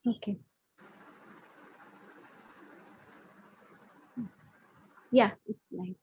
Okay. Yeah, it's live.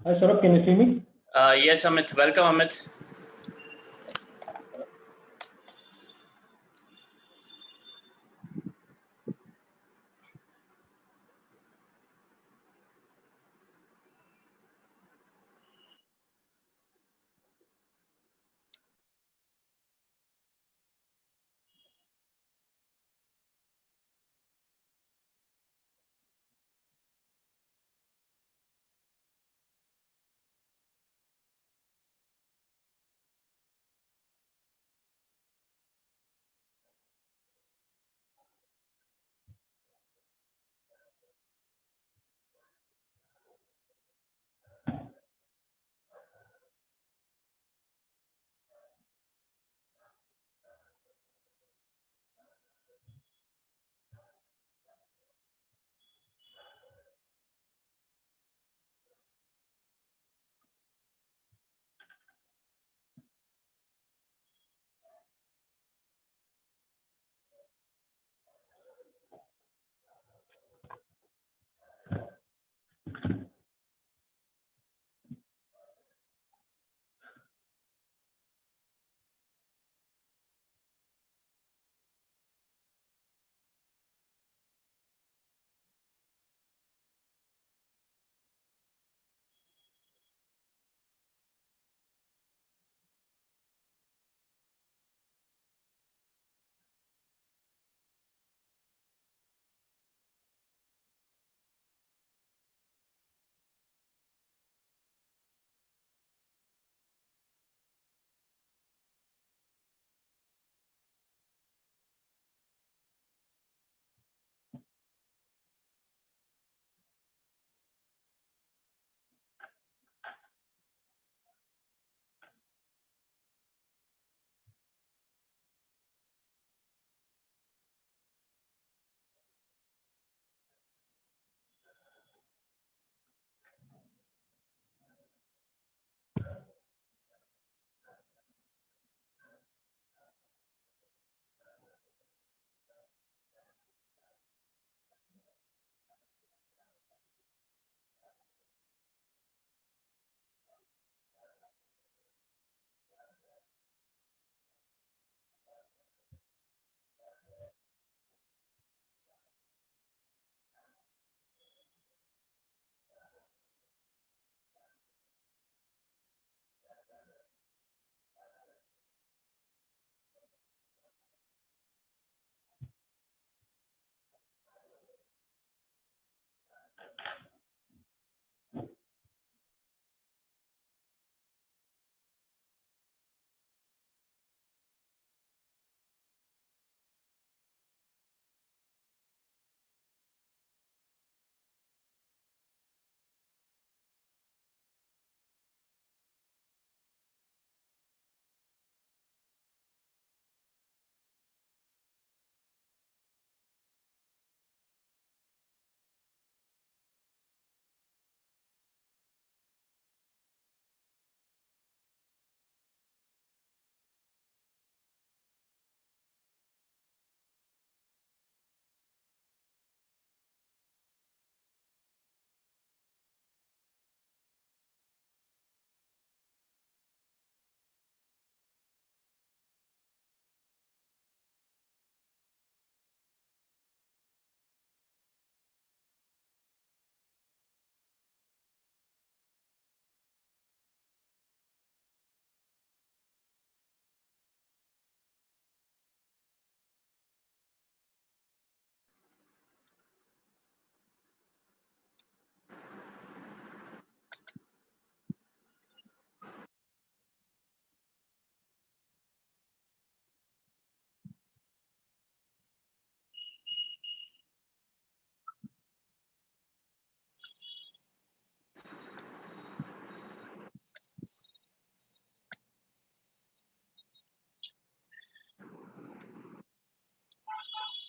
Hi, Saurabh, can you see me? Yes, Amith. Welcome, Amith.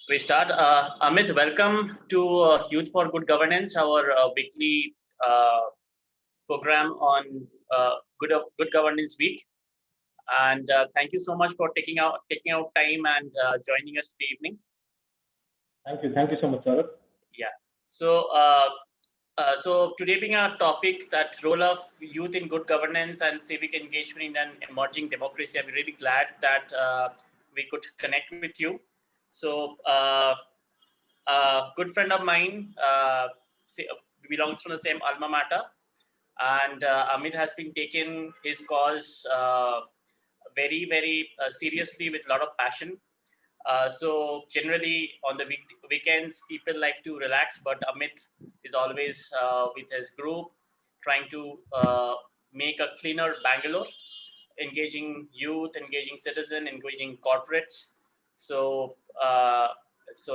We start. Amith, welcome to Youth for Good Governance, our weekly program on Good Governance Week. And thank you so much for taking out time and joining us this evening. Thank you so much, Saurabh. Yeah. So today being our topic, that role of youth in good governance and civic engagement in an emerging democracy. I'm really glad that we could connect with you. So a good friend of mine belongs from the same alma mater, and Amith has been taking his cause very seriously with a lot of passion. So generally on the weekends, people like to relax, but Amith is always with his group, trying to make a cleaner Bangalore, engaging youth, engaging citizen, engaging corporates. So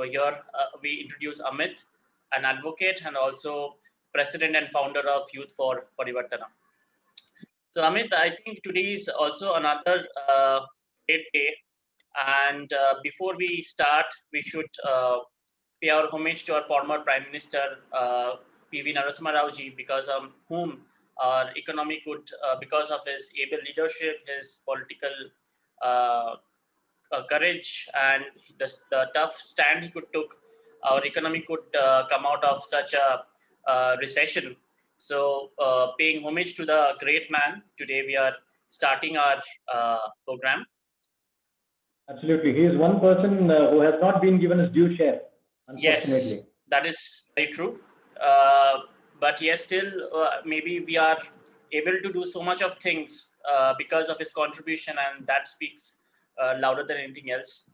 here we introduce Amith, an advocate and also president and founder of Youth for Parivarthan. So Amith, I think today is also another great day. And before we start, we should pay our homage to our former Prime Minister, P.V. Narasimha Rao ji, because of whom our economy could, because of his able leadership, his political courage, and the tough stand he could took, our economy could come out of such a recession. So, paying homage to the great man, today we are starting our program. Absolutely. He is one person who has not been given his due share, unfortunately. Yes, that is very true. But yes, still, maybe we are able to do so much of things because of his contribution, and that speaks louder than anything else.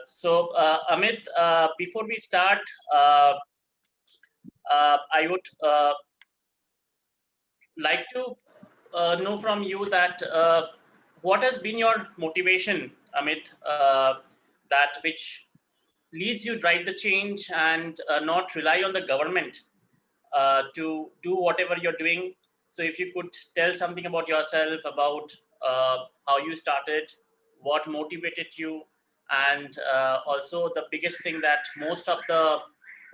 So, Amith, before we start, I would like to know from you that what has been your motivation, Amith, that which leads you drive the change and not rely on the government to do whatever you're doing. So if you could tell something about yourself, about how you started, what motivated you, and also the biggest thing that most of the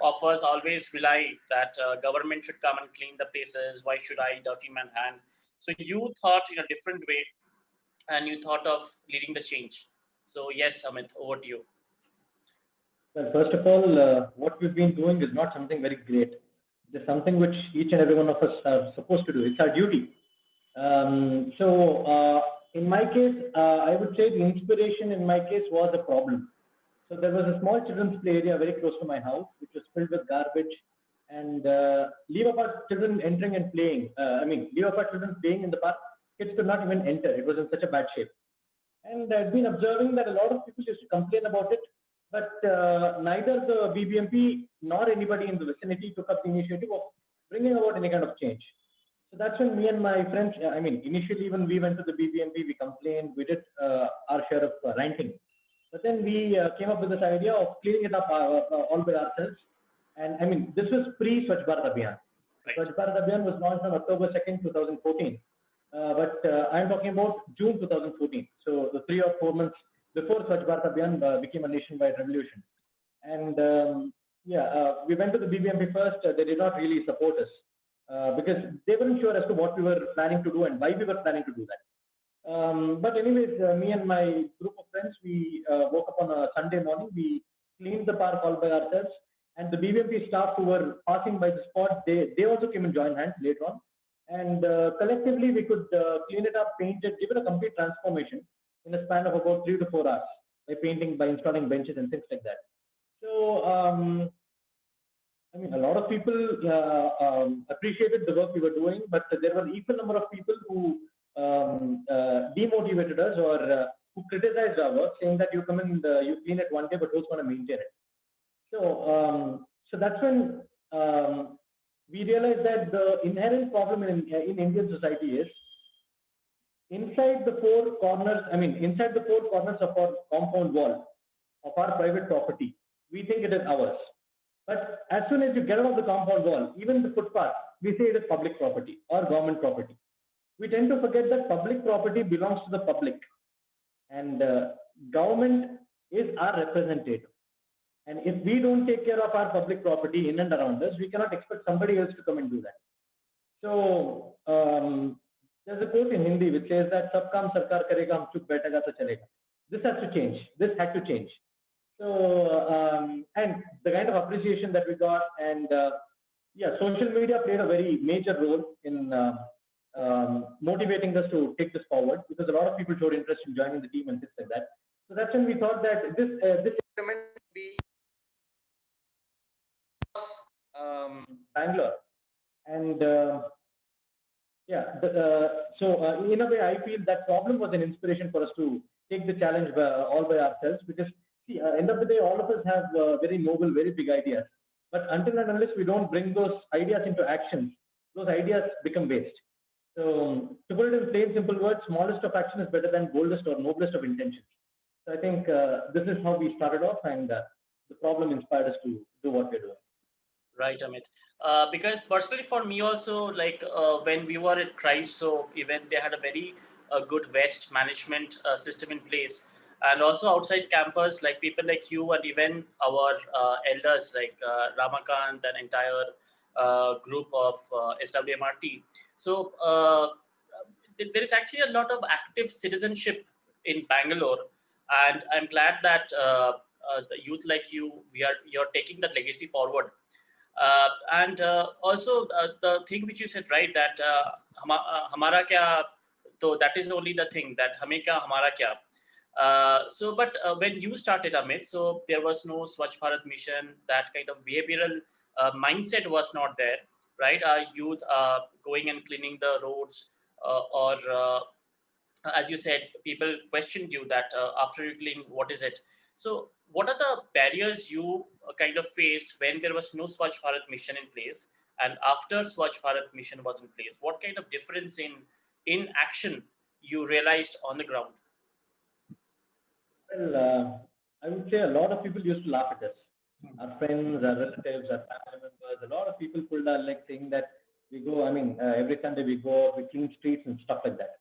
offers always rely that government should come and clean the places. Why should I dirty my hand? So you thought in a different way, and you thought of leading the change. So yes, Amit, over to you. Well, first of all, what we've been doing is not something very great. It is something which each and every one of us are supposed to do. It's our duty. In my case, I would say the inspiration in my case was a problem. So there was a small children's play area very close to my house, which was filled with garbage, and leave apart children entering and playing. Leave apart children playing in the park, kids could not even enter. It was in such a bad shape. And I've been observing that a lot of people used to complain about it, but neither the BBMP nor anybody in the vicinity took up the initiative of bringing about any kind of change. So that's when me and my friends, initially when we went to the BBMP, we complained, we did our share of ranting. But then we came up with this idea of cleaning it up all by ourselves. And this was pre-Swachh Bharat Abhiyan. Right. Swachh Bharat Abhiyan was launched on October 2nd, 2014. But I'm talking about June 2014. So the 3 or 4 months before Swachh Bharat Abhiyan became a nationwide revolution. And we went to the BBMP first. They did not really support us because they weren't sure as to what we were planning to do and why we were planning to do that. But anyways, me and my group of friends, we woke up on a Sunday morning. We cleaned the park all by ourselves. And the BBMP staff who were passing by the spot, they also came and joined hands later on. And collectively, we could clean it up, paint it, give it a complete transformation in a span of about 3 to 4 hours by painting, by installing benches and things like that. So, a lot of people appreciated the work we were doing, but there were equal number of people who demotivated us or who criticized our work, saying that you come and you clean it one day, but who's going to maintain it? So that's when we realized that the inherent problem in Indian society is inside the four corners of our compound wall of our private property, we think it is ours. But as soon as you get out of the compound wall, even the footpath, we say it is public property or government property. We tend to forget that public property belongs to the public, and government is our representative. And if we don't take care of our public property in and around us, we cannot expect somebody else to come and do that. So there's a quote in Hindi which says that "Sab kaam sarkar karega, hum chup baithega to chalega." This has to change. This had to change. So and the kind of appreciation that we got, and yeah, social media played a very major role in motivating us to take this forward, because a lot of people showed interest in joining the team and things like that. So that's when we thought that this experiment would be Bangalore, and in a way, I feel that problem was an inspiration for us to take the challenge all by ourselves, because see, end of the day, all of us have very noble, very big ideas, but until and unless we don't bring those ideas into actions, those ideas become waste. So to put it in plain, simple words, smallest of action is better than boldest or noblest of intentions. So I think this is how we started off, and the problem inspired us to do what we're doing. Right, Amit. Because personally, for me also, like when we were at Christ, so even they had a very good waste management system in place, and also outside campus, like people like you and even our elders like Ramakant and entire group of SWMRT. So there is actually a lot of active citizenship in Bangalore, and I'm glad that the youth like you're taking that legacy forward. And also the thing which you said, right, that hamara kya, so that is only the thing, that hame kya hamara kya. But when you started, Amit, so there was no Swachh Bharat mission. That kind of behavioral mindset was not there, right? Youth going and cleaning the roads, or as you said, people questioned you that after you clean, what is it? So, what are the barriers you kind of faced when there was no Swachh Bharat mission in place, and after Swachh Bharat mission was in place? What kind of difference in action you realized on the ground? Well, I would say a lot of people used to laugh at us. Our friends, our relatives, our family members, a lot of people pulled our leg saying that we go, every Sunday we go, we clean streets and stuff like that.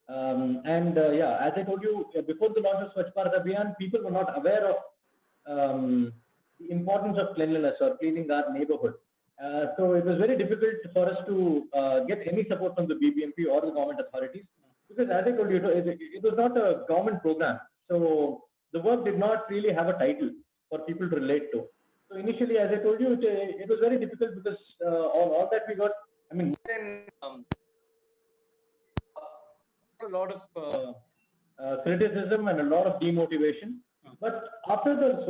Yeah, as I told you, before the launch of Swachh Bharat Abhiyan, people were not aware of the importance of cleanliness or cleaning our neighborhood. So it was very difficult for us to get any support from the BBMP or the government authorities, because as I told you, it was not a government program. So the work did not really have a title for people to relate to. So initially, as I told you, it was very difficult, because all that we got, then a lot of criticism and a lot of demotivation. But after the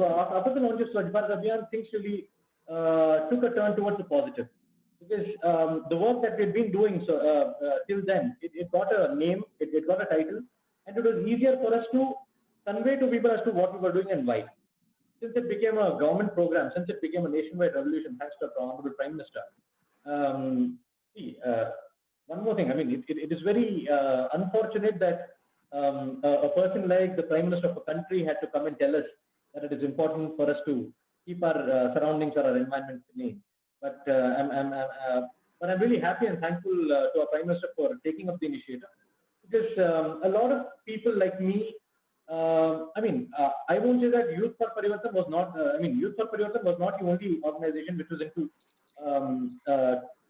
launch of Swachh Bharat Abhiyan, things really took a turn towards the positive, because the work that we've been doing till then, it got a name, it got a title, and it was easier for us to convey to people as to what we were doing and why. Since it became a government program, since it became a nationwide revolution, thanks to our Honorable Prime Minister. See, one more thing, it is very unfortunate that a person like the Prime Minister of a country had to come and tell us that it is important for us to keep our surroundings or our environment clean. But I'm really happy and thankful to our Prime Minister for taking up the initiative, because a lot of people like me, I won't say that Youth for Parivarthan was not. Youth for Parivarthan was not the only organization which was into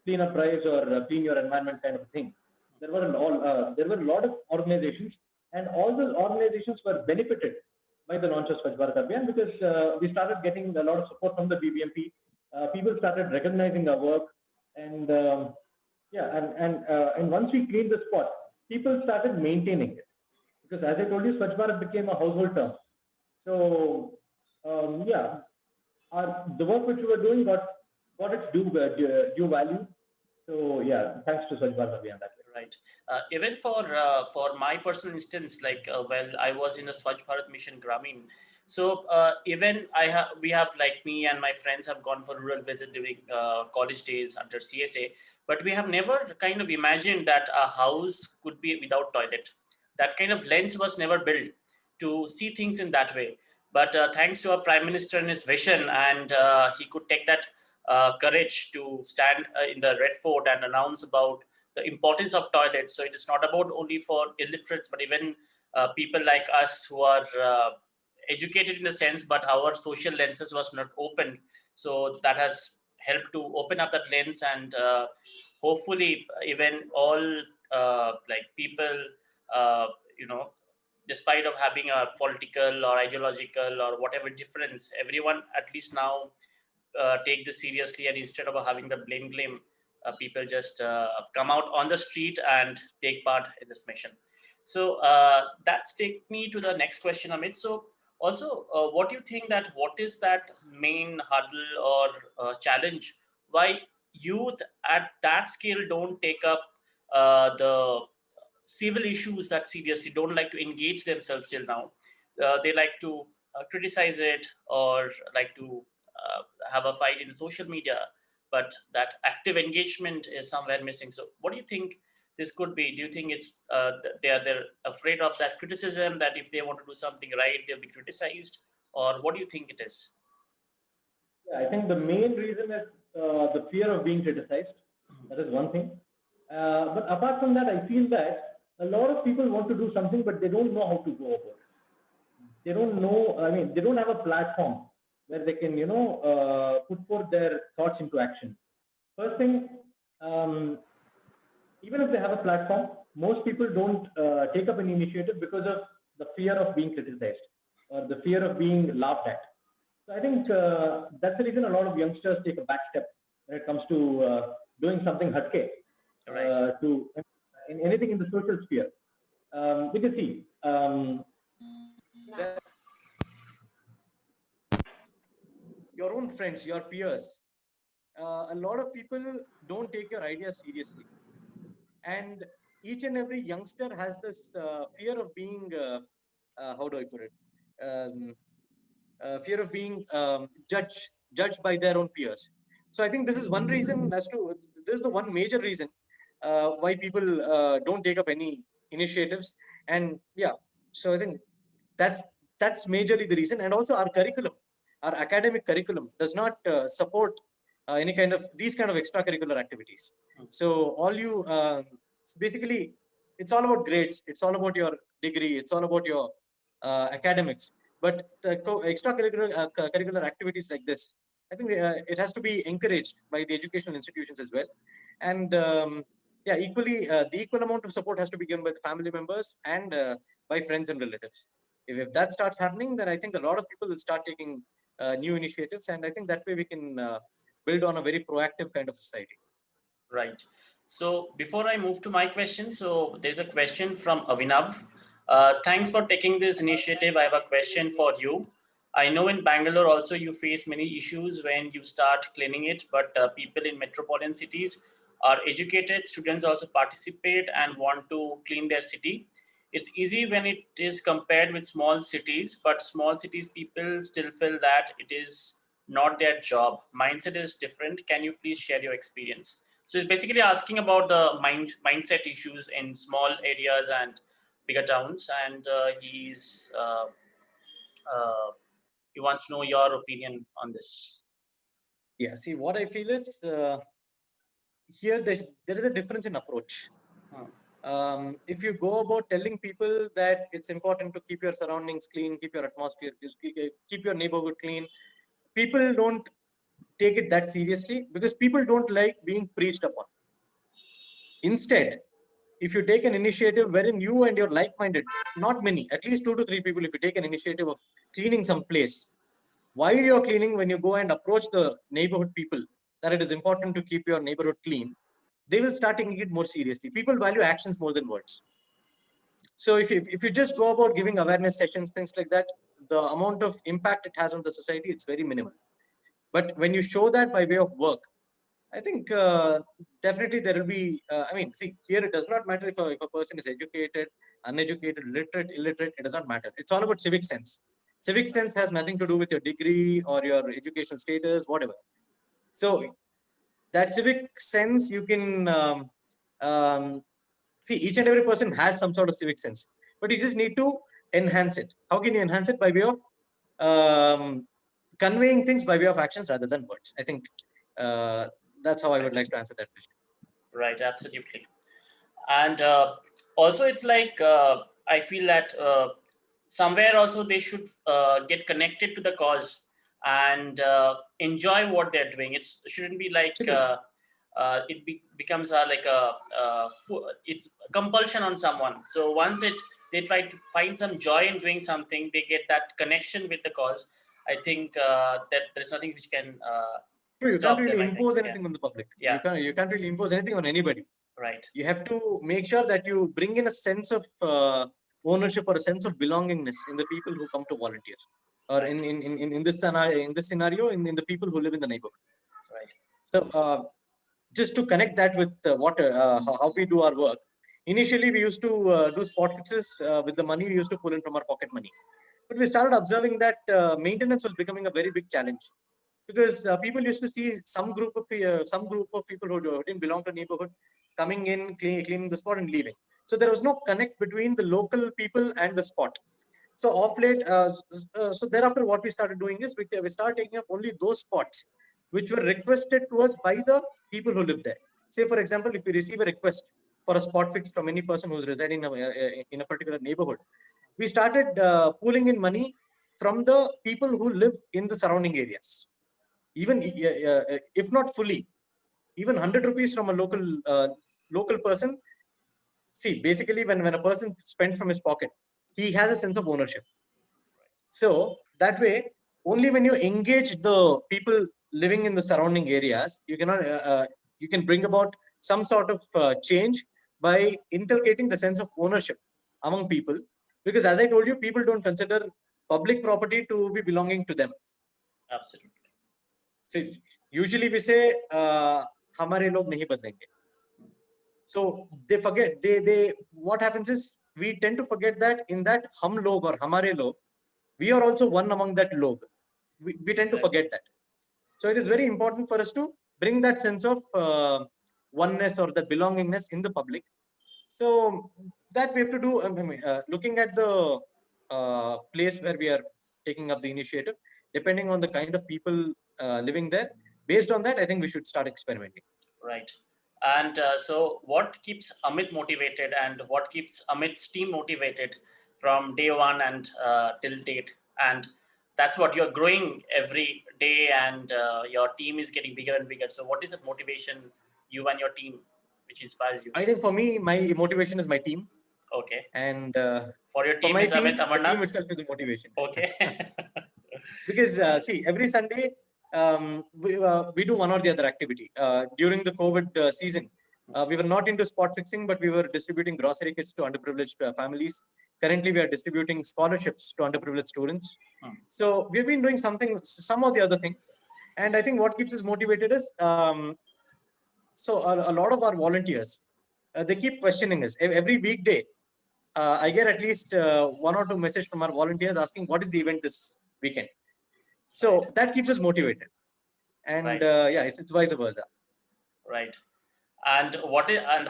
clean up drives or clean your environment kind of thing. There were a lot of organizations, and all those organizations were benefited by the launch of Swachh Bharat Abhiyan, because we started getting a lot of support from the BBMP. People started recognizing our work, and once we cleaned the spot, people started maintaining it, because as I told you, Swachh Bharat became a household term. So the work which we were doing got its due value. So yeah, thanks to Swachh Bharat Abhiyan that way. Right. Even for my personal instance, like I was in the Swachh Bharat Mission Gramin. So even we have, like, me and my friends have gone for rural visit during college days under CSA, but we have never kind of imagined that a house could be without toilet. That kind of lens was never built to see things in that way. But thanks to our Prime Minister and his vision, and he could take that courage to stand in the Red Fort and announce about the importance of toilets. So it is not about only for illiterates, but even people like us who are educated in a sense, but our social lenses was not open. So that has helped to open up that lens, and hopefully even all like people, uh, you know, despite of having a political or ideological or whatever difference, everyone at least now take this seriously, and instead of having the blame, people just come out on the street and take part in this mission. So that's take me to the next question, Amit. So also, what do you think that what is that main hurdle or challenge why youth at that scale don't take up the civil issues that seriously, don't like to engage themselves till now? They like to criticize it, or like to have a fight in social media, but that active engagement is somewhere missing. So what do you think this could be? Do you think it's they're afraid of that criticism, that if they want to do something right they'll be criticized, or what do you think it is? Yeah, I think the main reason is the fear of being criticized. That is one thing. But apart from that, I feel that a lot of people want to do something, but they don't know how to go about it. They don't know. I mean, they don't have a platform where they can, put forth their thoughts into action. First thing, um, even if they have a platform, most people don't take up an initiative because of the fear of being criticized or the fear of being laughed at. So I think that's the reason a lot of youngsters take a back step when it comes to doing something hatke Right. to in anything in the social sphere. Because see, your own friends, your peers, a lot of people don't take your ideas seriously. And each and every youngster has this fear of being, how do I put it? Fear of being judged by their own peers. So I think this is one reason this is the one major reason why people don't take up any initiatives. And yeah, so I think that's that's majorly the reason. And also our curriculum, our academic curriculum does not support any kind of these kind of extracurricular activities. So all you basically, it's all about grades, it's all about your degree, it's all about your academics. But the extracurricular curricular activities like this, I think it has to be encouraged by the educational institutions as well. And yeah, equally, the equal amount of support has to be given by the family members and by friends and relatives. If that starts happening, then I think a lot of people will start taking new initiatives, and I think that way we can build on a very proactive kind of society. Right. So before I move to my question, so there's a question from Avinav. Thanks for taking this initiative. I have a question for you. I know in Bangalore also you face many issues when you start cleaning it, but people in metropolitan cities are educated. Students also participate and want to clean their city. It's easy when it is compared with small cities, but small cities people still feel that it is not their job. Mindset is different. Can you please share your experience? So it's basically asking about the mindset issues in small areas and bigger towns, and he wants to know your opinion on this. Yeah, see, what I feel is here there is a difference in approach. If you go about telling people that it's important to keep your surroundings clean, keep your atmosphere, keep your neighborhood clean, people don't take it that seriously because people don't like being preached upon. Instead, if you take an initiative wherein you and your like-minded, not many, at least 2 to 3 people, if you take an initiative of cleaning some place, while you're cleaning, when you go and approach the neighborhood people that it is important to keep your neighborhood clean, they will start taking it more seriously. People value actions more than words. So if you just go about giving awareness sessions, things like that, the amount of impact it has on the society, it's very minimal. But when you show that by way of work, I think definitely there will be, I mean, see, here it does not matter if a person is educated, uneducated, literate, illiterate, it does not matter. It's all about civic sense. Civic sense has nothing to do with your degree or your educational status, whatever. So that civic sense, you can see each and every person has some sort of civic sense, but you just need to enhance it. How can you enhance it? By way of conveying things by way of actions rather than words. I think that's how I would like to answer that question. Right, absolutely. And also it's like I feel that somewhere also they should get connected to the cause and enjoy what they're doing. It shouldn't be like becomes like it's a compulsion on someone. So once they try to find some joy in doing something, they get that connection with the cause. I think that there's nothing which can True, you can't stop really them, I think. impose anything on the public. Yeah. You can't really impose anything on anybody. Right. You have to make sure that you bring in a sense of ownership or a sense of belongingness in the people who come to volunteer, or Right. in this scenario, in the people who live in the neighborhood. Right. So just to connect that with how we do our work, initially we used to do spot fixes with the money we used to pull in from our pocket money, but we started observing that maintenance was becoming a very big challenge, because people used to see some group of people who didn't belong to a neighborhood coming in, cleaning the spot and leaving. So there was no connect between the local people and the spot. So off late, so thereafter, what we started doing is we started taking up only those spots which were requested to us by the people who live there. Say, for example, if we receive a request for a spot fix from any person who's residing in a particular neighborhood, we started pooling in money from the people who live in the surrounding areas. Even if not fully, even 100 rupees from a local person. See, basically, when a person spends from his pocket, he has a sense of ownership. So that way, only when you engage the people living in the surrounding areas, you can bring about some sort of change by inculcating the sense of ownership among people. Because as I told you, people don't consider public property to be belonging to them. Absolutely. So usually we say, "Hamare log nahi badlenge." So they forget. They what happens is, we tend to forget that in that hum log or hamare log, we are also one among that log. We tend to forget that. So it is very important for us to bring that sense of oneness or the belongingness in the public. So that we have to do. Looking at the place where we are taking up the initiative, depending on the kind of people living there, based on that, I think we should start experimenting. Right. And so what keeps Amith motivated, and what keeps Amith's team motivated from day one and till date? And that's what you're growing every day, and your team is getting bigger and bigger. So what is the motivation, you and your team, which inspires you? I think for me, my motivation is my team. Okay. And for your for team my is team, Amith the Amarnath? team itself is a motivation. Okay. Because see, every Sunday we do one or the other activity. During the COVID season, we were not into spot fixing, but we were distributing grocery kits to underprivileged families. Currently, we are distributing scholarships to underprivileged students. So we've been doing some or the other thing. And I think what keeps us motivated is, so a lot of our volunteers, they keep questioning us every weekday. I get at least one or two messages from our volunteers asking, what is the event this weekend? So that keeps us motivated. And Right. yeah, it's vice versa. Right. And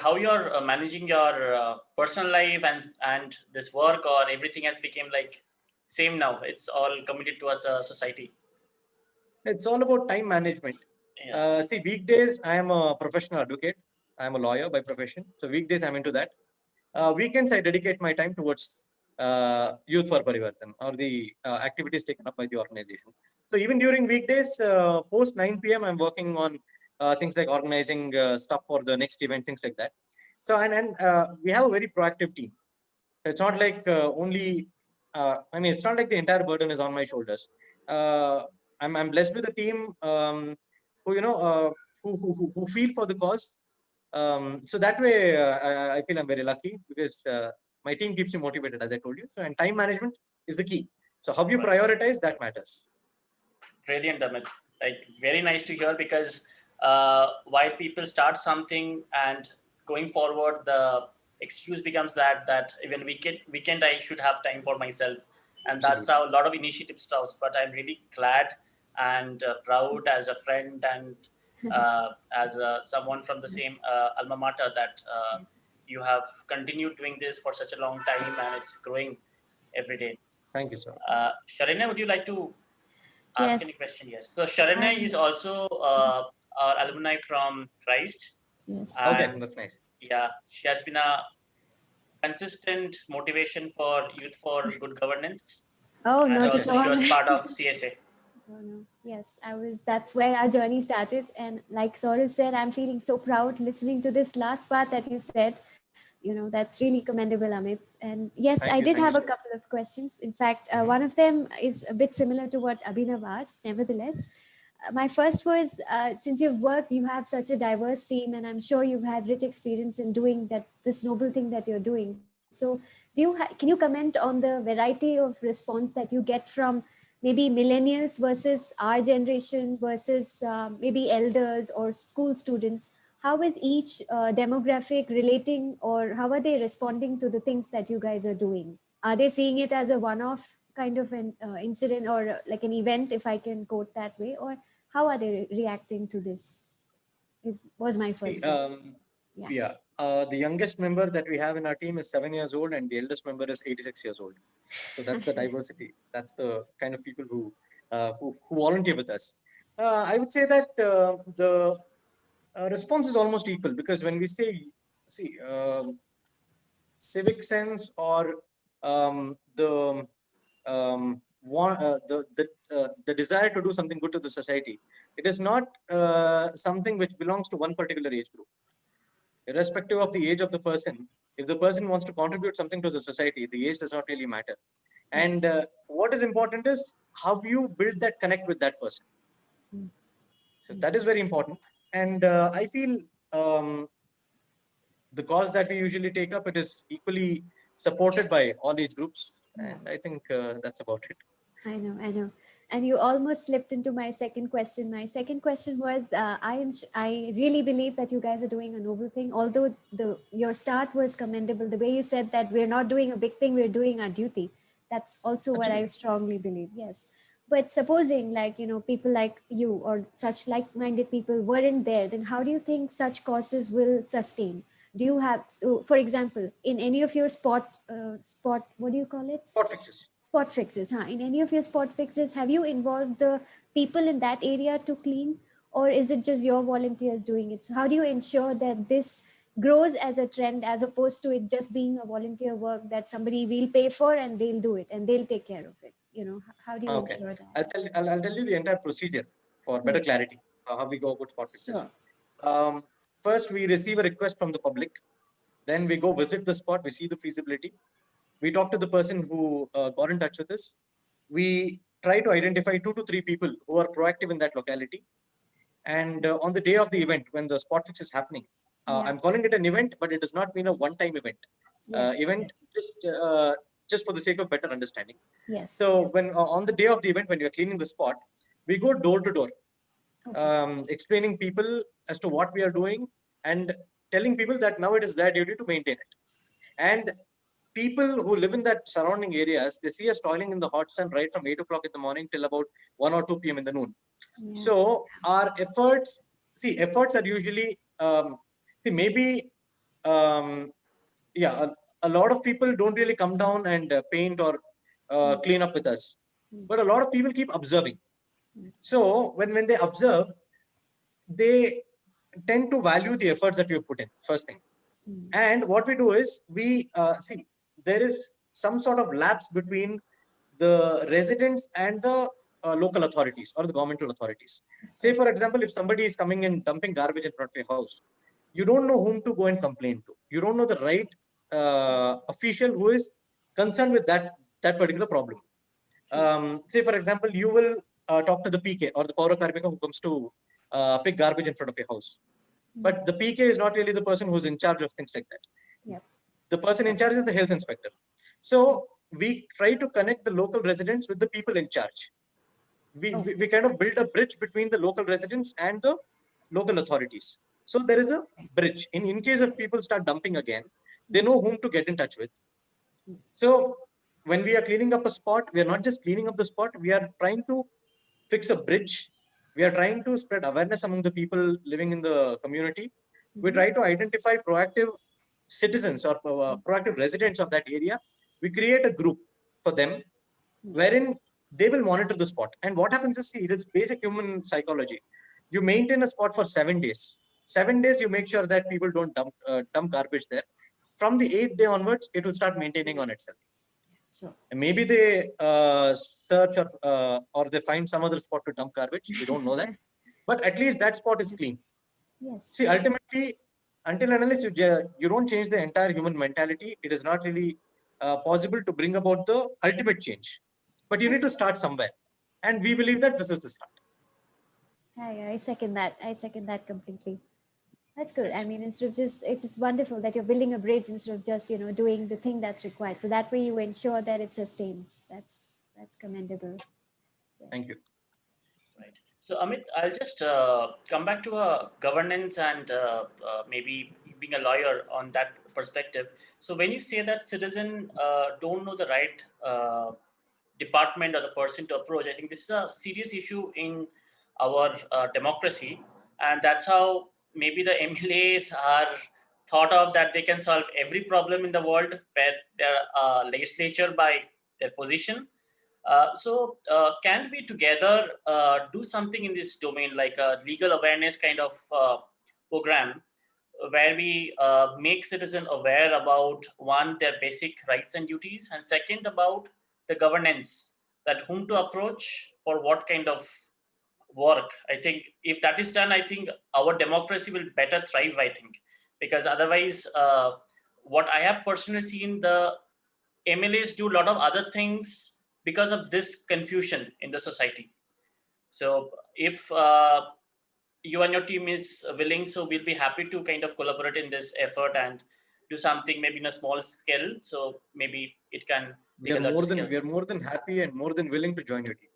how you're managing your personal life and this work, or everything has become like same now? It's all committed towards a society. It's all about time management. Yeah. See, weekdays, I am a professional advocate. I am a lawyer by profession. So weekdays, I'm into that. Weekends, I dedicate my time towards Youth for Parivarthan, or the activities taken up by the organization. So even during weekdays, post 9 p.m., I'm working on things like organizing stuff for the next event, things like that. So and we have a very proactive team. It's not like only. I mean, it's not like the entire burden is on my shoulders. I'm blessed with a team who who feel for the cause. So that way, I feel I'm very lucky, because my team keeps me motivated, as I told you. So, and time management is the key. So how you prioritize, that matters. Brilliant, Amit. Like, very nice to hear, because while people start something and going forward, the excuse becomes that even weekend I should have time for myself, and that's how a lot of initiative starts. But I'm really glad and proud as a friend and as someone from the same alma mater that you have continued doing this for such a long time, and it's growing every day. Thank you, sir. Sharanya, would you like to ask Yes. any question? Yes. So Sharanya is also our alumni from Christ. Yes. Okay, And that's nice. yeah, she has been a consistent motivation for Youth for Good Governance, Oh, and not also at she all. was part of CSA. No, no. Yes, I was. That's where our journey started. And like Saurav said, I'm feeling so proud listening to this last part that you said. That's really commendable, Amit. And yes, I did Thank you have so a couple of questions. In fact, one of them is a bit similar to what Abhinav asked. Nevertheless, my first was, since you've worked, you have such a diverse team, and I'm sure you've had rich experience in doing this noble thing that you're doing. So can you comment on the variety of response that you get from maybe millennials versus our generation versus maybe elders or school students? How is each demographic relating, or how are they responding to the things that you guys are doing? Are they seeing it as a one-off kind of an incident, or like an event, if I can quote that way, or how are they reacting to this? Was my first question. Yeah. Yeah. The youngest member that we have in our team is 7 years old, and the eldest member is 86 years old. So that's the diversity. That's the kind of people who volunteer with us. I would say that the response is almost equal, because when we say, see, civic sense or the desire to do something good to the society, it is not something which belongs to one particular age group. Irrespective of the age of the person, if the person wants to contribute something to the society, the age does not really matter. And what is important is how you build that connect with that person. So that is very important. And I feel the cause that we usually take up, it is equally supported by all age groups. And I think that's about it. I know. And you almost slipped into my second question. My second question was, I really believe that you guys are doing a noble thing. Although your start was commendable, the way you said that we're not doing a big thing, we're doing our duty. That's also what I strongly believe. Yes. But supposing, like, people like you or such like-minded people weren't there, then how do you think such causes will sustain? Do you have, so for example, in any of your what do you call it? Spot fixes. Spot fixes, huh? In any of your spot fixes, have you involved the people in that area to clean, or is it just your volunteers doing it? So how do you ensure that this grows as a trend, as opposed to it just being a volunteer work that somebody will pay for and they'll do it and they'll take care of it? How do you Okay. ensure that? I'll tell you the entire procedure for better clarity, how we go about spot fixes. Sure. First, we receive a request from the public. Then we go visit the spot. We see the feasibility. We talk to the person who got in touch with us. We try to identify 2 to 3 people who are proactive in that locality. And on the day of the event, when the spot fix is happening, I'm calling it an event, but it does not mean a one-time event. Event just for the sake of better understanding. Yes. So when on the day of the event, when you're cleaning the spot, we go door to door, explaining people as to what we are doing and telling people that now it is their duty to maintain it. And people who live in that surrounding areas, they see us toiling in the hot sun right from 8 o'clock in the morning till about 1 or 2 p.m. in the noon. Yeah. So our efforts are usually, maybe, a lot of people don't really come down and paint or clean up with us. But a lot of people keep observing. So when they observe, they tend to value the efforts that we have put in, first thing. And what we do is we there is some sort of lapse between the residents and the local authorities or the governmental authorities. Say, for example, if somebody is coming and dumping garbage in front of your house, you don't know whom to go and complain to. You don't know the right official who is concerned with that particular problem. Say, for example, you will talk to the PK or the Parivarthan who comes to pick garbage in front of your house. But the PK is not really the person who's in charge of things like that. Yep. The person in charge is the health inspector. So we try to connect the local residents with the people in charge. We kind of build a bridge between the local residents and the local authorities. So there is a bridge. In case of people start dumping again, they know whom to get in touch with. So when we are cleaning up a spot, we are not just cleaning up the spot, we are trying to fix a bridge. We are trying to spread awareness among the people living in the community. We try to identify proactive citizens or proactive residents of that area. We create a group for them wherein they will monitor the spot. And what happens is, it is basic human psychology. You maintain a spot for 7 days. 7 days, you make sure that people don't dump garbage there. from the 8th day onwards, it will start maintaining on itself. Sure. And maybe they search or they find some other spot to dump garbage. We don't know that. But at least that spot is clean. Yes. See, ultimately, until and unless you don't change the entire human mentality, it is not really possible to bring about the ultimate change. But you need to start somewhere. And we believe that this is the start. I second that. I second that completely. That's good. I mean, instead of just, it's wonderful that you're building a bridge instead of just, doing the thing that's required. So that way you ensure that it sustains. That's commendable. Yeah. Thank you. Right. So Amit, I'll just come back to governance and maybe being a lawyer on that perspective. So when you say that citizen don't know the right department or the person to approach, I think this is a serious issue in our democracy, and that's how maybe the MLAs are thought of that they can solve every problem in the world where they're legislature by their position. So can we together do something in this domain, like a legal awareness kind of program, where we make citizens aware about, one, their basic rights and duties, and second, about the governance, that whom to approach for what kind of work. I think if that is done, I think our democracy will better thrive, I think, because otherwise, what I have personally seen, the MLAs do a lot of other things because of this confusion in the society. So if you and your team is willing, so we'll be happy to kind of collaborate in this effort and do something maybe in a small scale. So maybe it can. We are more than happy and more than willing to join your team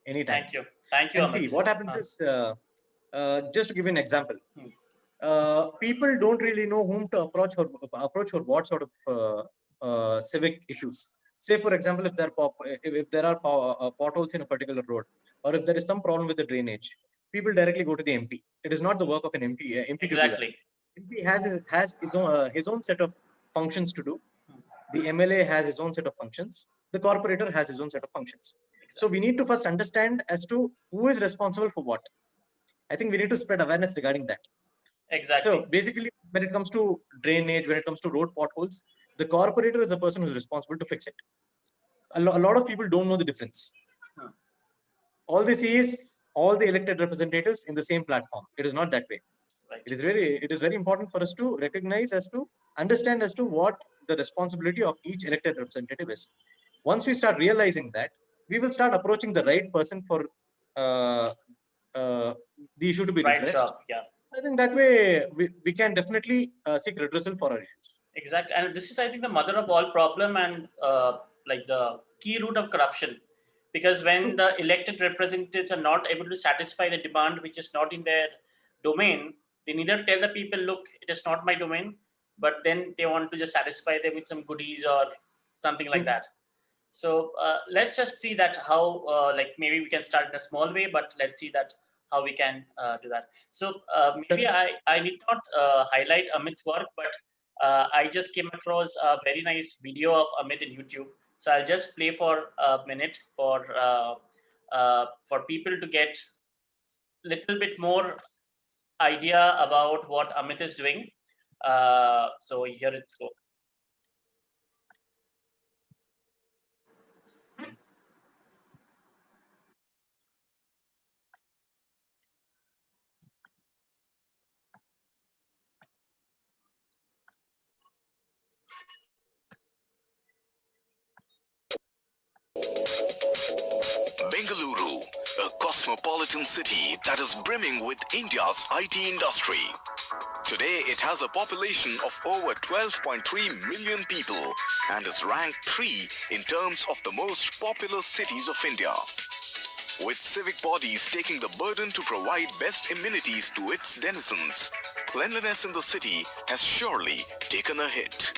anytime. Thank you. And see, what happens is, just to give you an example, people don't really know whom to approach for what sort of civic issues. Say, for example, if there are potholes in a particular road, or if there is some problem with the drainage, people directly go to the MP. It is not the work of an MP. MP Exactly. To do that. MP has his own set of functions to do. The MLA has his own set of functions. The corporator has his own set of functions. Exactly. So we need to first understand as to who is responsible for what. I think we need to spread awareness regarding that. Exactly. So basically, when it comes to drainage, when it comes to road potholes, the corporator is the person who's responsible to fix it. A lot of people don't know the difference. All they see is all the elected representatives in the same platform. It is not that way. Right. It is very important for us to recognize understand as to what the responsibility of each elected representative is. Once we start realizing that, we will start approaching the right person for the issue to be redressed. Yeah. I think that way we can definitely seek redressal for our issues. Exactly. And this is, I think, the mother of all problem and like the key root of corruption. Because when the elected representatives are not able to satisfy the demand which is not in their domain, they neither tell the people, look, it is not my domain, but then they want to just satisfy them with some goodies or something like that. So let's just see that how, like maybe we can start in a small way, but let's see that how we can do that. So maybe I need not highlight Amith's work, but I just came across a very nice video of Amith in YouTube. So I'll just play for a minute for people to get a little bit more idea about what Amith is doing. So here it's go. Bengaluru, a cosmopolitan city that is brimming with India's IT industry. Today, it has a population of over 12.3 million people and is ranked 3 in terms of the most popular cities of India. With civic bodies taking the burden to provide best amenities to its denizens, cleanliness in the city has surely taken a hit.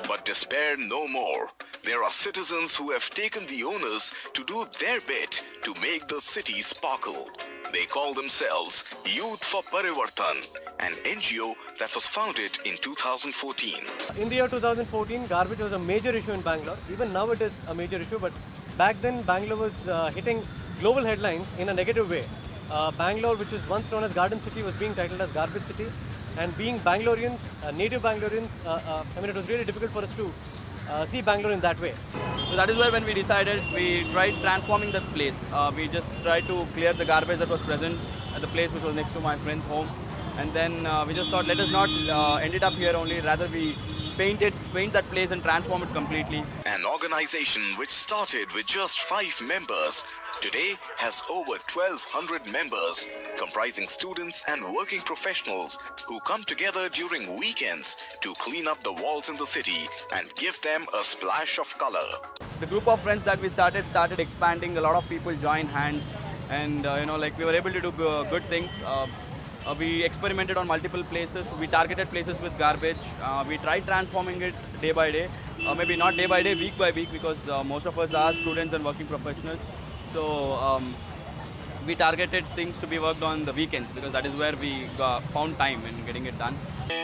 But despair no more. There are citizens who have taken the onus to do their bit to make the city sparkle. They call themselves Youth for Parivarthan, an NGO that was founded in 2014. In the year 2014, garbage was a major issue in Bangalore. Even now it is a major issue, but back then Bangalore was hitting global headlines in a negative way. Bangalore, which was once known as Garden City, was being titled as Garbage City. And being Bangaloreans, native Bangaloreans, I mean, it was really difficult for us to see Bangalore in that way. So that is why when we decided, we tried transforming the place. We just tried to clear the garbage that was present at the place which was next to my friend's home. And then we just thought, let us not end it up here only, rather we paint that place and transform it completely. An organization which started with just 5 members today has over 1,200 members, comprising students and working professionals who come together during weekends to clean up the walls in the city and give them a splash of color. The group of friends that we started expanding. A lot of people joined hands, and we were able to do good things. We experimented on multiple places. We targeted places with garbage. We tried transforming it day by day. Maybe not day by day, week by week, because most of us are students and working professionals. So we targeted things to be worked on the weekends, because that is where we found time in getting it done.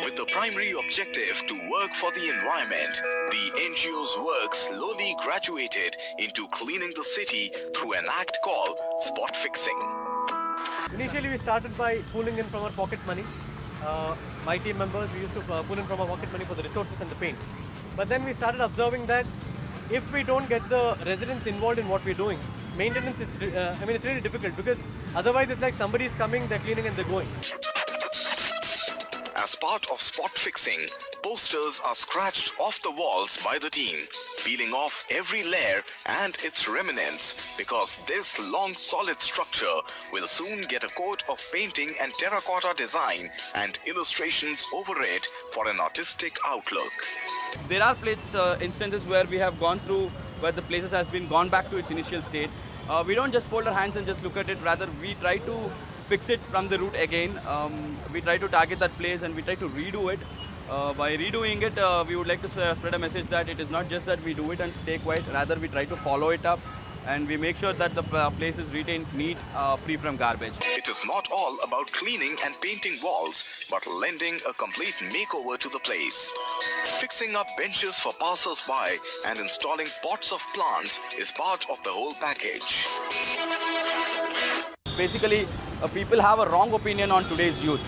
With the primary objective to work for the environment, the NGO's work slowly graduated into cleaning the city through an act called spot fixing. Initially, we started by pulling in from our pocket money. My team members, we used to pull in from our pocket money for the resources and the paint. But then we started observing that if we don't get the residents involved in what we're doing, maintenance is, it's really difficult, because otherwise it's like somebody is coming, they're cleaning and they're going. As part of spot fixing, posters are scratched off the walls by the team, peeling off every layer and its remnants, because this long solid structure will soon get a coat of painting and terracotta design and illustrations over it for an artistic outlook. There are instances where we have gone through where the places has been gone back to its initial state. We don't just fold our hands and just look at it, rather we try to fix it from the root again. We try to target that place and we try to redo it. By redoing it, we would like to spread a message that it is not just that we do it and stay quiet, rather we try to follow it up and we make sure that the place is retained neat, free from garbage. It is not all about cleaning and painting walls, but lending a complete makeover to the place. Fixing up benches for passers-by and installing pots of plants is part of the whole package. Basically, people have a wrong opinion on today's youth.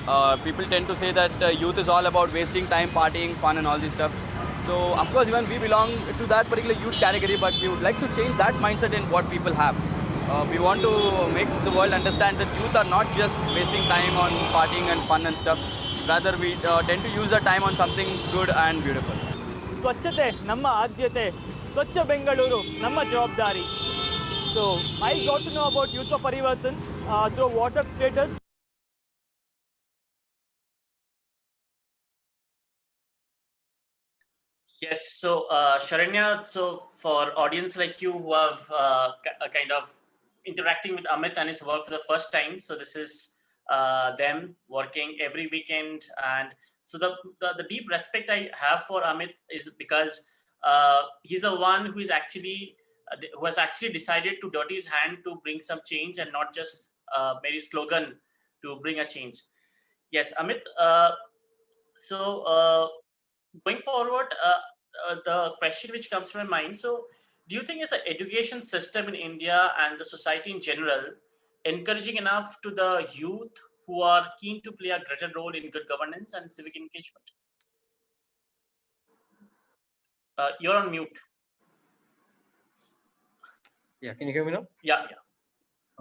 People tend to say that youth is all about wasting time, partying, fun and all this stuff. So, of course, even we belong to that particular youth category, but we would like to change that mindset in what people have. We want to make the world understand that youth are not just wasting time on partying and fun and stuff. Rather, we tend to use our time on something good and beautiful. ಸ್ವಚ್ಛತೆ ನಮ್ಮ ಆದ್ಯತೆ, ಸ್ವಚ್ಛ ಬೆಂಗಳೂರು ನಮ್ಮ ಜವಾಬ್ದಾರಿ. So I got to know about Youth for Parivarthan through WhatsApp status. Yes, so Sharanya, so for audience like you who have kind of interacting with Amith and his work for the first time, so this is them working every weekend, and so the deep respect I have for Amith is because he's the one who has actually decided to dirty his hand to bring some change and not just Mary's slogan to bring a change. Yes, Amith. So going forward, the question which comes to my mind. So, do you think is the education system in India and the society in general encouraging enough to the youth who are keen to play a greater role in good governance and civic engagement? You're on mute. Yeah, can you hear me now? Yeah.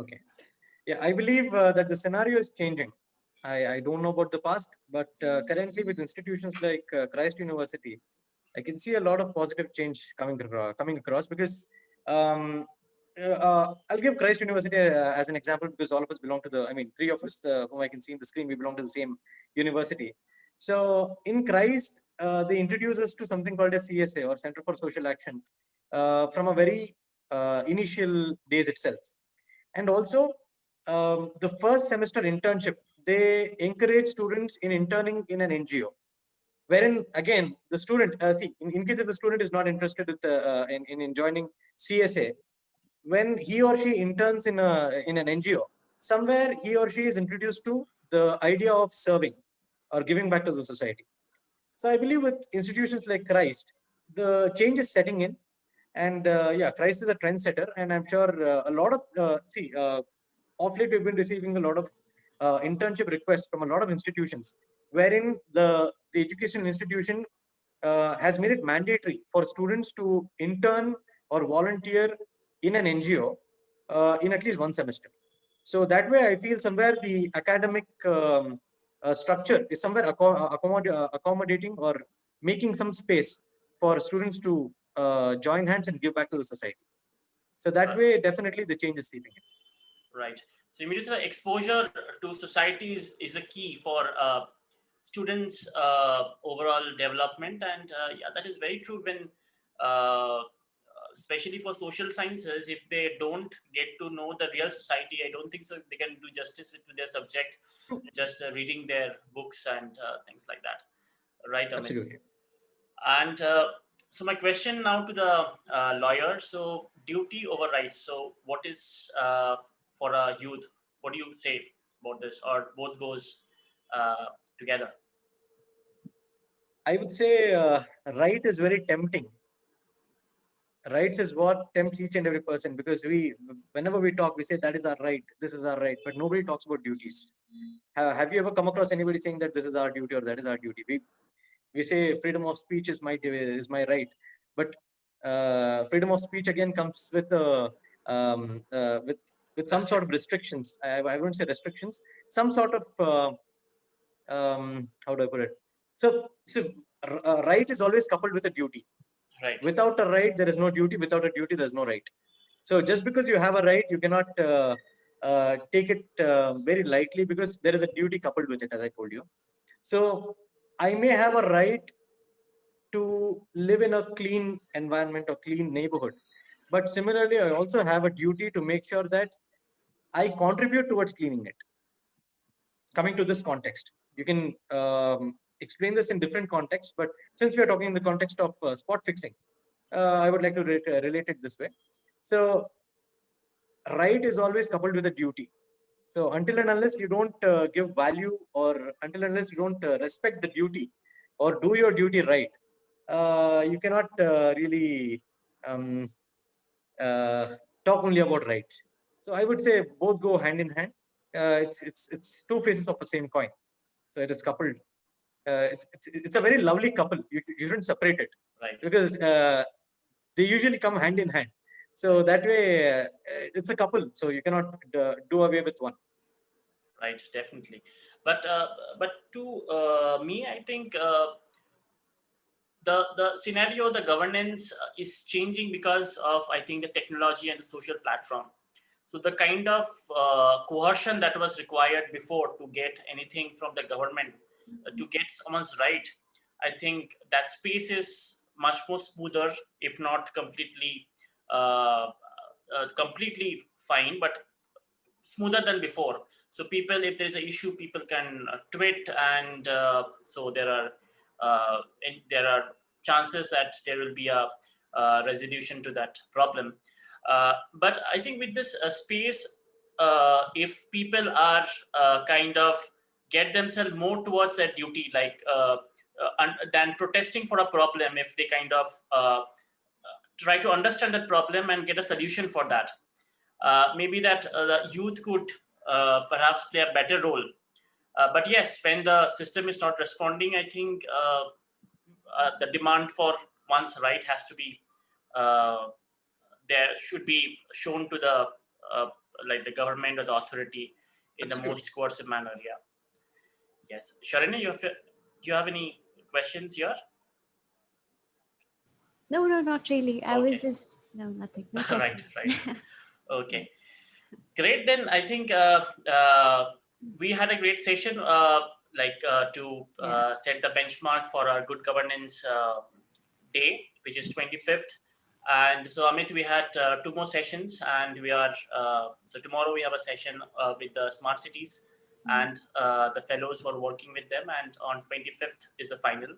Okay. Yeah, I believe that the scenario is changing. I don't know about the past, but currently with institutions like Christ University, I can see a lot of positive change coming across, because I'll give Christ University as an example, because all of us belong to three of us whom I can see in the screen, we belong to the same university. So in Christ, they introduce us to something called a CSA, or Center for Social Action, from a very initial days itself. And also the first semester internship, they encourage students in interning in an NGO, wherein again the student in case if the student is not interested with in joining CSA, when he or she interns in an NGO, somewhere he or she is introduced to the idea of serving or giving back to the society. So I believe with institutions like Christ, the change is setting in. And Christ is a trendsetter, and I'm sure a lot of of late we've been receiving a lot of internship requests from a lot of institutions wherein the education institution has made it mandatory for students to intern or volunteer in an NGO in at least one semester. So that way, I feel somewhere the academic structure is somewhere accommodating or making some space for students to join hands and give back to the society. So that way, definitely the change is seeping in. Right. So immediately the exposure to society is the key for students' overall development, and yeah, that is very true. When especially for social sciences, if they don't get to know the real society, I don't think so they can do justice with their subject, just reading their books and things like that. Right, Amit? Absolutely. And so my question now to the lawyer. So duty over rights. So what is for a youth? What do you say about this, or both goes together? I would say right is very tempting. Rights is what tempts each and every person, because whenever we talk, we say that is our right, this is our right, but nobody talks about duties. Have you ever come across anybody saying that this is our duty or that is our duty? We say freedom of speech is my right, but freedom of speech again comes with with some sort of restrictions. I wouldn't say restrictions, some sort of how do I put it? So right is always coupled with a duty. Right. Without a right, there is no duty. Without a duty, there's no right. So just because you have a right, you cannot take it very lightly, because there is a duty coupled with it, as I told you. So I may have a right to live in a clean environment or clean neighborhood, but similarly, I also have a duty to make sure that I contribute towards cleaning it. Coming to this context, you can explain this in different contexts, but since we are talking in the context of spot fixing, I would like to relate it this way. So right is always coupled with a duty. So until and unless you don't give value, or until and unless you don't respect the duty or do your duty right, you cannot really talk only about rights. So I would say both go hand in hand. It's two faces of the same coin. So it is coupled. It's a very lovely couple. You shouldn't separate it, right? Because they usually come hand in hand. So that way, it's a couple. So you cannot do away with one. Right, definitely. But to me, I think the scenario, the governance is changing because of, I think, the technology and the social platform. So the kind of coercion that was required before to get anything from the government, to get someone's right, I think that space is much more smoother, if not completely completely fine, but smoother than before. So people, if there is an issue, people can tweet, and so there are chances that there will be a resolution to that problem. But I think with this space, if people are kind of get themselves more towards that duty, like than protesting for a problem, if they kind of try to understand that problem and get a solution for that, maybe that the youth could perhaps play a better role. But yes, when the system is not responding, I think the demand for one's right has to be there should be shown to the like the government or the authority in the most coercive manner. Yeah. Yes, Sharanya, do you have any questions here? No, not really. I Okay. was just nothing. No question. Right. Okay. Great. Then I think we had a great session, to set the benchmark for our good governance day, which is 25th. And so, Amit, we had 2 more sessions, and we are so tomorrow we have a session with the smart cities and the fellows who are working with them, and on 25th is the final.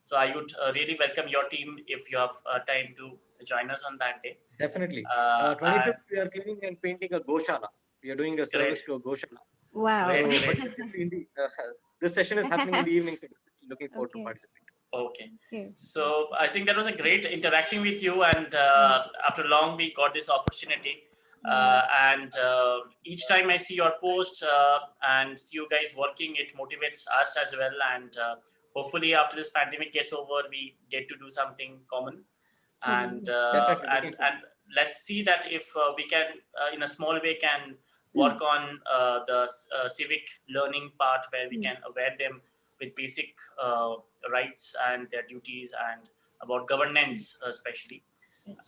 So I would really welcome your team if you have time to join us on that day. Definitely. 25th, we are cleaning and painting a Goshala. We are doing a service to a Goshala. Wow. Great. This session is happening in the evening, so looking forward to participate. Okay. So I think that was a great interacting with you, and after long we got this opportunity. And each time I see your post and see you guys working, it motivates us as well. And hopefully after this pandemic gets over, we get to do something common. And Definitely looking and let's see that if we can in a small way can work on the civic learning part, where we can aware them with basic rights and their duties, and about governance especially.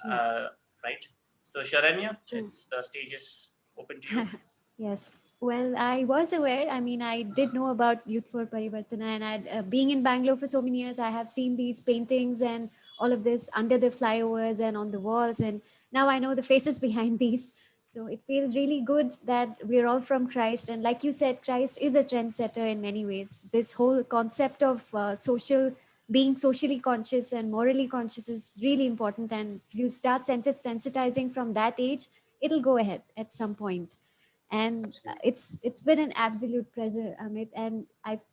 Right. So Sharanya, it's the stage is open to you. Yes. Well, I was aware. I mean, I did know about Youth for Parivarthan, and being in Bangalore for so many years, I have seen these paintings and all of this under the flyovers and on the walls, and now I know the faces behind these. So it feels really good that we're all from Christ, and like you said, Christ is a trendsetter in many ways. This whole concept of being socially conscious and morally conscious is really important, and if you start sensitizing from that age, it'll go ahead at some point. And it's been an absolute pleasure, Amit. And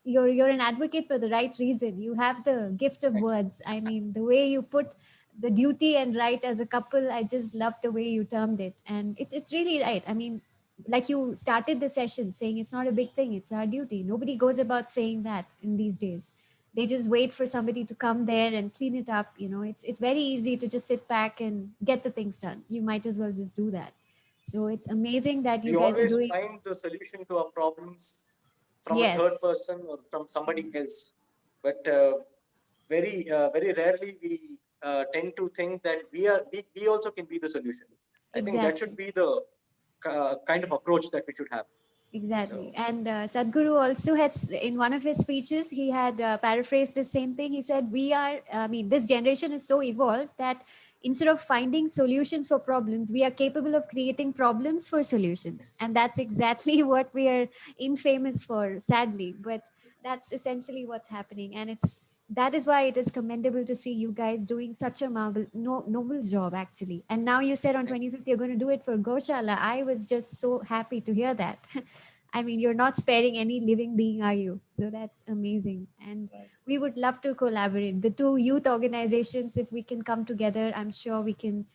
you're an advocate for the right reason. You have the gift of words. I mean, the way you put the duty and right as a couple, I just love the way you termed it, and it's really right. I mean, like you started the session saying it's not a big thing, it's our duty. Nobody goes about saying that in these days. They just wait for somebody to come there and clean it up. It's very easy to just sit back and get the things done. You might as well just do that. So it's amazing that you We guys are always doing. find the solution to our problems from a Yes. third person or from somebody else, but very rarely we tend to think that we also can be the solution. I think that should be the kind of approach that we should have. Exactly. So, And Sadhguru also had, in one of his speeches, he had paraphrased the same thing. He said, this generation is so evolved that instead of finding solutions for problems, we are capable of creating problems for solutions. And that's exactly what we are infamous for, sadly. But that's essentially what's happening. And that is why it is commendable to see you guys doing such a noble job, actually. And now you said on 25th, you're going to do it for Goshala. I was just so happy to hear that. I mean, you're not sparing any living being, are you? So that's amazing. And we would love to collaborate. The two youth organizations, if we can come together, I'm sure we can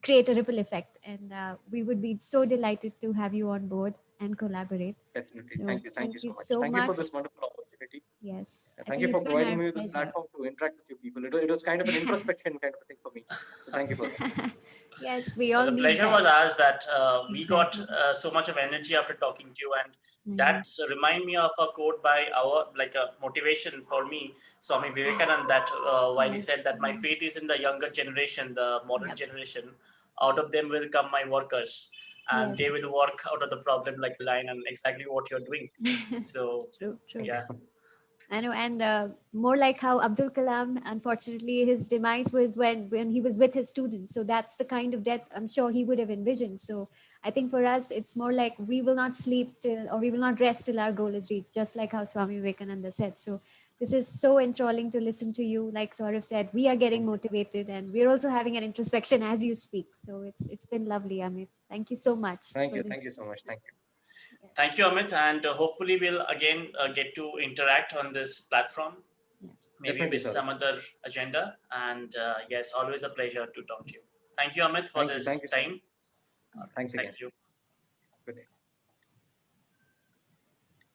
create a ripple effect. And we would be so delighted to have you on board and collaborate. definitely. So Thank you. Thank you so much. so Thank you for much. this wonderful opportunity. Yes. Thank you for providing me with this platform to interact with you people. It was kind of an introspection kind of a thing for me. So thank you for that. Yes, we all The need pleasure that. was ours that we got Exactly. so much of energy after talking to you, and that remind me of a quote by our, like a motivation for me, Swami Vivekananda, that while he said that my faith is in the younger generation, the modern generation. Out of them will come my workers, and they will work out of the problem like a lion, and exactly what you're doing. So True. yeah. I know, and more like how Abdul Kalam, unfortunately, his demise was when he was with his students. So that's the kind of death I'm sure he would have envisioned. So I think for us, it's more like we will not sleep till, or we will not rest till our goal is reached, just like how Swami Vivekananda said. So this is so enthralling to listen to you. Like Saurav said, we are getting motivated, and we're also having an introspection as you speak. So it's been lovely, Amit. Thank you so much. Thank you. Thank you so much. Thank you. Thank you, Amit, and hopefully we'll again get to interact on this platform, maybe Definitely, with sir. some other agenda. And yes, always a pleasure to talk to you. Thank you, Amit, for Thank you. this Thank you so time. much. Thanks again. Thank you. Good day.